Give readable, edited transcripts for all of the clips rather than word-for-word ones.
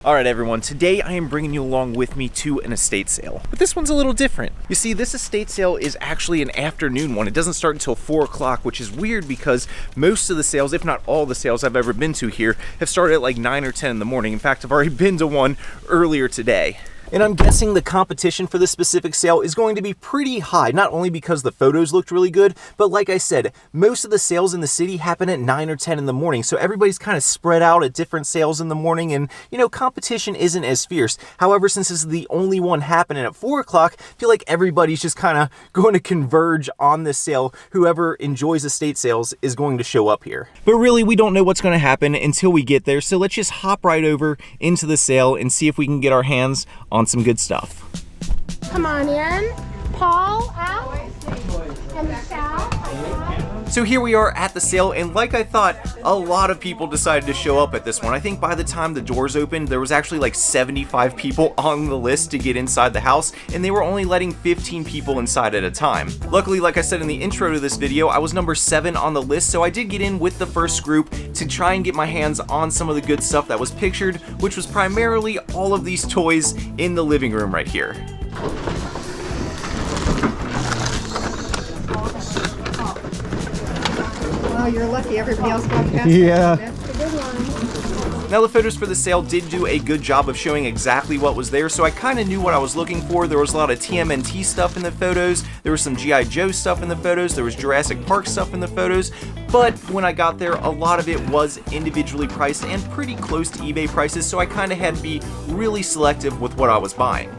Alright everyone, today I am bringing you along with me to an estate sale. But this one's a little different. You see, this estate sale is actually an afternoon one. It doesn't start until 4 o'clock, which is weird because most of the sales, if not all the sales I've ever been to here, have started at like 9 or 10 in the morning. In fact, I've already been to one earlier today. And I'm guessing the competition for this specific sale is going to be pretty high, not only because the photos looked really good, but like I said, most of the sales in the city happen at 9 or 10 in the morning, so everybody's kind of spread out at different sales in the morning, and, you know, competition isn't as fierce. However, since this is the only one happening at 4 o'clock, I feel like everybody's just kind of going to converge on this sale. Whoever enjoys estate sales is going to show up here. But really, we don't know what's going to happen until we get there, so let's just hop right over into the sale and see if we can get our hands on some good stuff. Come on in. Paul, out. And Michelle. So here we are at the sale, and like I thought, a lot of people decided to show up at this one. I think by the time the doors opened, there was actually like 75 people on the list to get inside the house, and they were only letting 15 people inside at a time. Luckily, like I said in the intro to this video, I was number 7 on the list, so I did get in with the first group to try and get my hands on some of the good stuff that was pictured, which was primarily all of these toys in the living room right here. Oh, you're lucky. Everybody else got past. Yeah. That's a good one. Now, the photos for the sale did do a good job of showing exactly what was there, so I kind of knew what I was looking for. There was a lot of TMNT stuff in the photos, there was some G.I. Joe stuff in the photos, there was Jurassic Park stuff in the photos, but when I got there, a lot of it was individually priced and pretty close to eBay prices, so I kind of had to be really selective with what I was buying.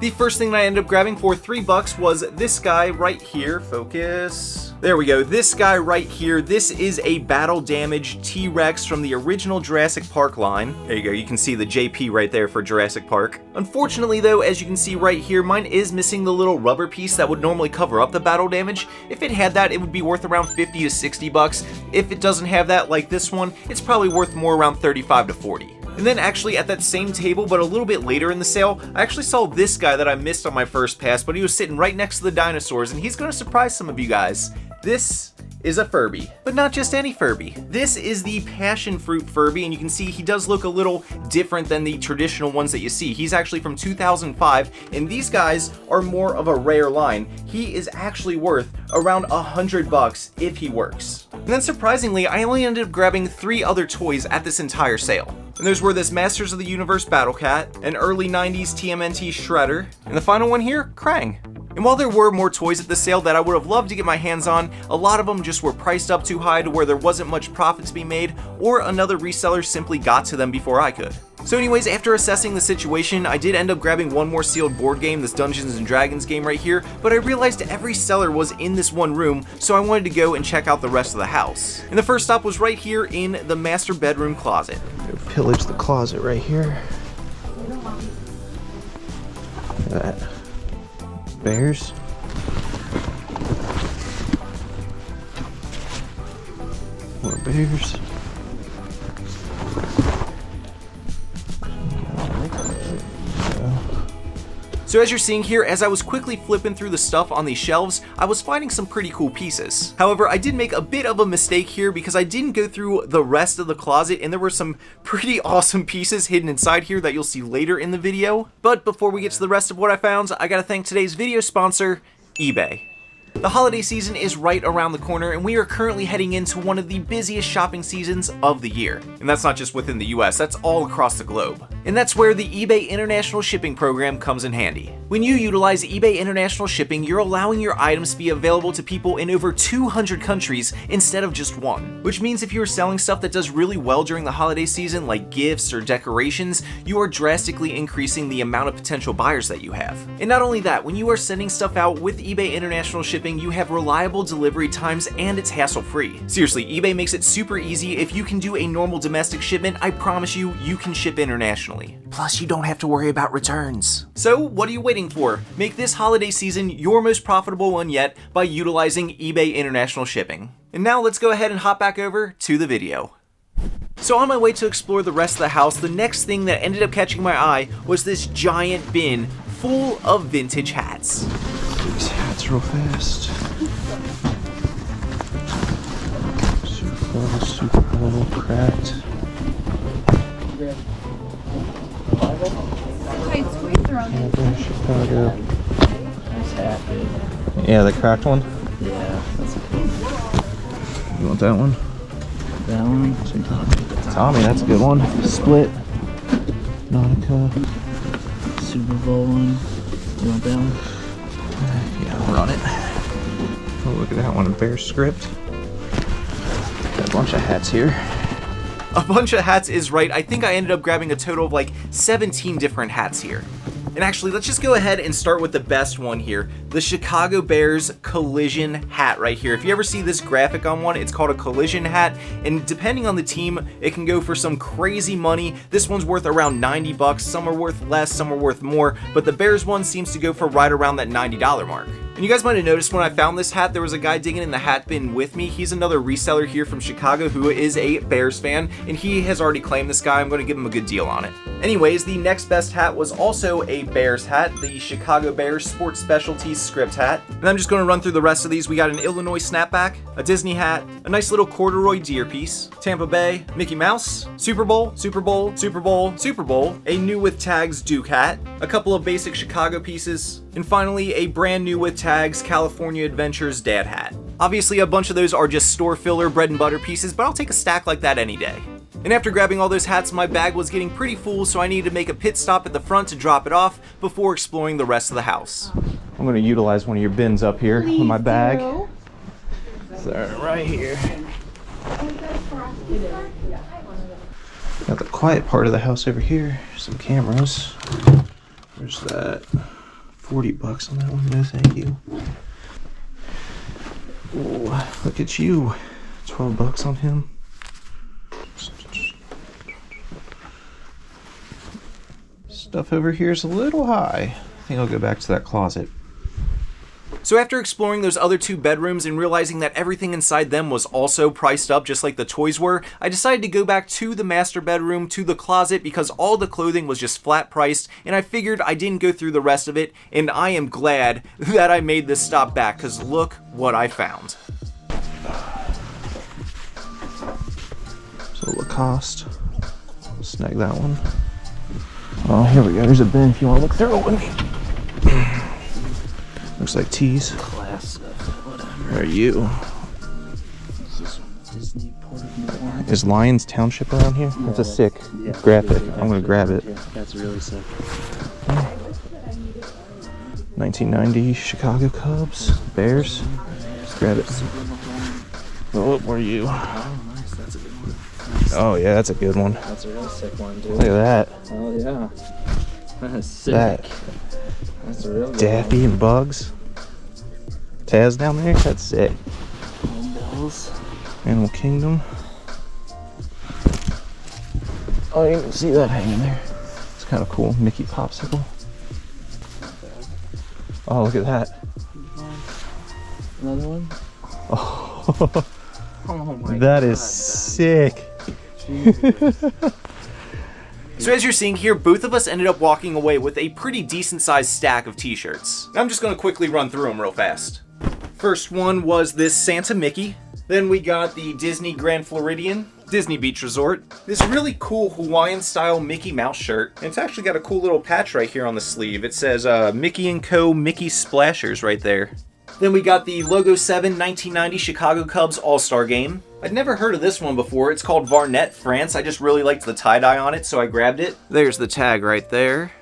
The first thing that I ended up grabbing for $3 was this guy right here. Focus. There we go. This guy right here. This is a battle damaged T-Rex from the original Jurassic Park line. There you go. You can see the JP right there for Jurassic Park. Unfortunately though, as you can see right here, mine is missing the little rubber piece that would normally cover up the battle damage. If it had that, it would be worth around 50 to 60 bucks. If it doesn't have that, like this one, it's probably worth more around 35 to 40. And then actually at that same table, but a little bit later in the sale, I actually saw this guy that I missed on my first pass, but he was sitting right next to the dinosaurs, and he's going to surprise some of you guys. This is a Furby, but not just any Furby. This is the passion fruit Furby, and you can see he does look a little different than the traditional ones that you see. He's actually from 2005, and these guys are more of a rare line. He is actually worth around $100 if he works. And then surprisingly, I only ended up grabbing 3 other toys at this entire sale. And those were this Masters of the Universe Battle Cat, an early 90s TMNT Shredder, and the final one here, Krang. And while there were more toys at the sale that I would have loved to get my hands on, a lot of them just were priced up too high to where there wasn't much profit to be made, or another reseller simply got to them before I could. So anyways, after assessing the situation, I did end up grabbing one more sealed board game, this Dungeons and Dragons game right here, but I realized every seller was in this one room, so I wanted to go and check out the rest of the house. And the first stop was right here in the master bedroom closet. Pillage the closet right here. Look at that. Bears. More bears. So as you're seeing here, as I was quickly flipping through the stuff on these shelves, I was finding some pretty cool pieces. However, I did make a bit of a mistake here because I didn't go through the rest of the closet, and there were some pretty awesome pieces hidden inside here that you'll see later in the video. But before we get to the rest of what I found, I gotta thank today's video sponsor, eBay. The holiday season is right around the corner, and we are currently heading into one of the busiest shopping seasons of the year. And that's not just within the US, that's all across the globe. And that's where the eBay International Shipping Program comes in handy. When you utilize eBay International Shipping, you're allowing your items to be available to people in over 200 countries instead of just one. Which means if you're selling stuff that does really well during the holiday season, like gifts or decorations, you are drastically increasing the amount of potential buyers that you have. And not only that, when you are sending stuff out with eBay International Shipping, you have reliable delivery times and it's hassle-free. Seriously, eBay makes it super easy. If you can do a normal domestic shipment, I promise you, you can ship internationally. Plus, you don't have to worry about returns. So, what are you waiting for? Make this holiday season your most profitable one yet by utilizing eBay International Shipping. And now let's go ahead and hop back over to the video. So on my way to explore the rest of the house, the next thing that ended up catching my eye was this giant bin full of vintage hats. These hats real fast. Super full, super old, cracked. Chicago. Yeah, the cracked one. Yeah, that's a cool one. You want that one? That one? Tommy, that's a good one. Split. Nautica. Super Bowl one. You want that one? Yeah, I'll run it. Oh, look at that one. Bear script. Got a bunch of hats here. A bunch of hats is right. I think I ended up grabbing a total of like 17 different hats here. And actually, let's just go ahead and start with the best one here. The Chicago Bears collision hat right here. If you ever see this graphic on one, it's called a collision hat. And depending on the team, it can go for some crazy money. This one's worth around 90 bucks. Some are worth less, some are worth more. But the Bears one seems to go for right around that $90 mark. And you guys might have noticed when I found this hat, there was a guy digging in the hat bin with me. He's another reseller here from Chicago who is a Bears fan, and he has already claimed this guy. I'm going to give him a good deal on it. Anyways, the next best hat was also a Bears hat, the Chicago Bears Sports Specialties script hat. And I'm just going to run through the rest of these. We got an Illinois snapback, a Disney hat, a nice little corduroy deer piece, Tampa Bay, Mickey Mouse, Super Bowl, Super Bowl, Super Bowl, Super Bowl, a new with tags Duke hat, a couple of basic Chicago pieces, and finally a brand new with tags California Adventures dad hat. Obviously a bunch of those are just store filler bread and butter pieces, but I'll take a stack like that any day. And after grabbing all those hats, my bag was getting pretty full, so I needed to make a pit stop at the front to drop it off before exploring the rest of the house. I'm going to utilize one of your bins up here with my bag. do. So right here. Got the quiet part of the house over here. Some cameras. There's that. 40 bucks on that one. No, thank you. Ooh, look at you. 12 bucks on him. Stuff over here is a little high. I think I'll go back to that closet. So after exploring those other two bedrooms and realizing that everything inside them was also priced up just like the toys were, I decided to go back to the master bedroom, to the closet, because all the clothing was just flat priced, and I figured I didn't go through the rest of it, and I am glad that I made this stop back, because look what I found. So Lacoste. Snag that one. Oh, here we go. There's a bin if you want to look through it with me. Looks like tees. Class stuff, whatever. Where are you? Disney Port of New Orleans. Is Lions Township around here? That's a sick graphic. I'm gonna grab it. That's really sick. 1990 Chicago Cubs, Bears. Grab it. Oh, where are you? Oh, nice. That's a good one. Oh yeah, that's a good one. That's a real sick one, dude. Look at that. Oh, yeah. That's sick. That. That's a real good Daffy and Bugs. Taz down there. That's sick. one. Bills. Animal Kingdom. Oh, you can see that hanging there. It's kind of cool. Mickey Popsicle. Oh, look at that. Another one? Oh, Oh my god. that is sick. So as you're seeing here, both of us ended up walking away with a pretty decent sized stack of t-shirts. I'm just going to quickly run through them real fast. First one was this Santa Mickey. Then we got the Disney Grand Floridian, Disney Beach Resort. This really cool Hawaiian style Mickey Mouse shirt. And it's actually got a cool little patch right here on the sleeve. It says Mickey & Co. Mickey Splashers right there. Then we got the Logo 7 1990 Chicago Cubs All-Star Game. I'd never heard of this one before. It's called Varnet France. I just really liked the tie-dye on it, so I grabbed it. There's the tag right there.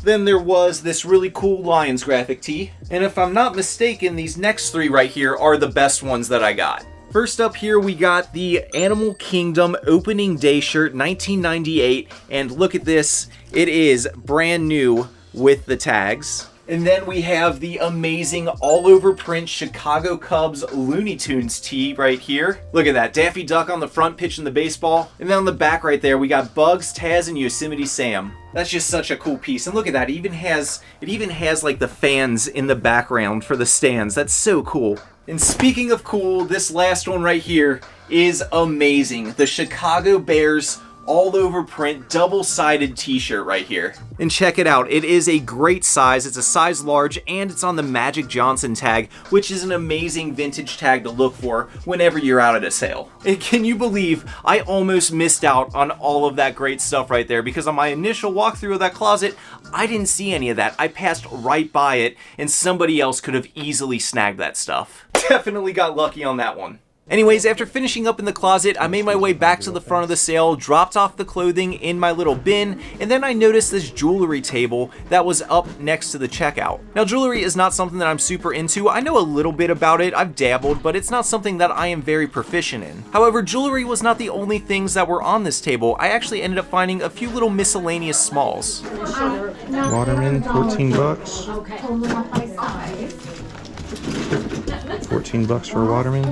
Then there was this really cool Lions graphic tee. And if I'm not mistaken, these next three right here are the best ones that I got. First up here, we got the Animal Kingdom Opening Day shirt, 1998. And look at this. It is brand new with the tags. And then we have the amazing all-over print Chicago Cubs Looney Tunes tee right here. Look at that, Daffy Duck on the front pitching the baseball. And then on the back right there, we got Bugs, Taz, and Yosemite Sam. That's just such a cool piece. And look at that, it even has like the fans in the background for the stands. That's so cool. And speaking of cool, this last one right here is amazing. The Chicago Bears all over print double-sided t-shirt right here. And check it out, it is a great size, it's a size large, and it's on the Magic Johnson tag, which is an amazing vintage tag to look for whenever you're out at a sale. And can you believe I almost missed out on all of that great stuff right there, because on my initial walkthrough of that closet, I didn't see any of that. I passed right by it, and somebody else could have easily snagged that stuff. Definitely got lucky on that one. Anyways, after finishing up in the closet, I made my way back to the front of the sale, dropped off the clothing in my little bin, and then I noticed this jewelry table that was up next to the checkout. Now, jewelry is not something that I'm super into. I know a little bit about it, I've dabbled, but it's not something that I am very proficient in. However, jewelry was not the only things that were on this table. I actually ended up finding a few little miscellaneous smalls. Waterman, 14 bucks. 14 bucks for a Waterman.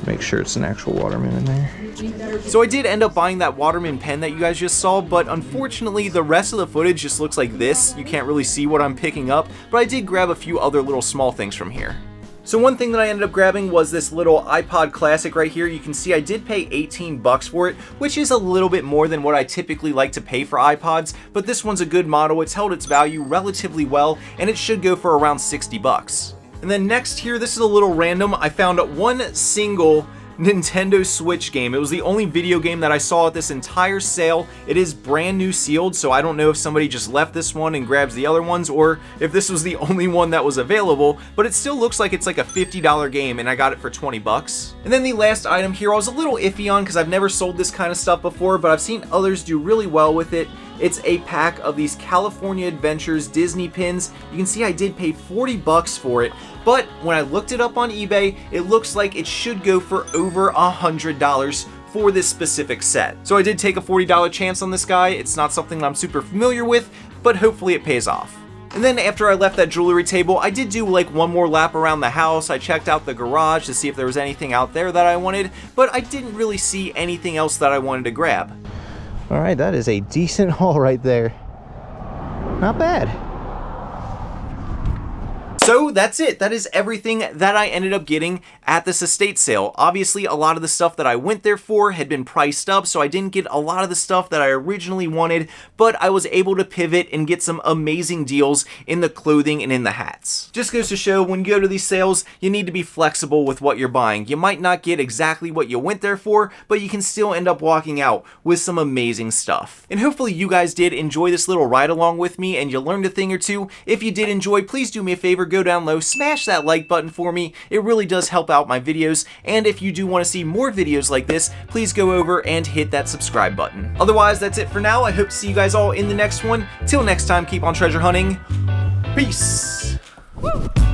Make sure it's an actual Waterman in there. So I did end up buying that Waterman pen that you guys just saw, but unfortunately the rest of the footage just looks like this. You can't really see what I'm picking up, but I did grab a few other little small things from here. So one thing that I ended up grabbing was this little iPod Classic right here. You can see I did pay 18 bucks for it, which is a little bit more than what I typically like to pay for iPods, but this one's a good model. It's held its value relatively well, and it should go for around 60 bucks. And then next here, this is a little random. I found one single Nintendo Switch game. It was the only video game that I saw at this entire sale. It is brand new sealed, so I don't know if somebody just left this one and grabs the other ones, or if this was the only one that was available, but it still looks like it's like a $50 game, and I got it for 20 bucks. And then the last item here, I was a little iffy on because I've never sold this kind of stuff before, but I've seen others do really well with it. It's a pack of these California Adventures Disney pins. You can see I did pay 40 bucks for it, but when I looked it up on eBay, it looks like it should go for over $100 for this specific set. So I did take a $40 chance on this guy. It's not something I'm super familiar with, but hopefully it pays off. And then after I left that jewelry table, I did do like one more lap around the house. I checked out the garage to see if there was anything out there that I wanted, but I didn't really see anything else that I wanted to grab. All right, that is a decent haul right there. Not bad. So that's it. That is everything that I ended up getting at this estate sale. Obviously, a lot of the stuff that I went there for had been priced up, so I didn't get a lot of the stuff that I originally wanted, but I was able to pivot and get some amazing deals in the clothing and in the hats. Just goes to show, when you go to these sales, you need to be flexible with what you're buying. You might not get exactly what you went there for, but you can still end up walking out with some amazing stuff. And hopefully you guys did enjoy this little ride along with me and you learned a thing or two. If you did enjoy, please do me a favor, go down low, smash that like button for me. It really does help out my videos, and if you do want to see more videos like this, please go over and hit that subscribe button. Otherwise, that's it for now. I hope to see you guys all in the next one. Till next time, keep on treasure hunting. Peace! Woo!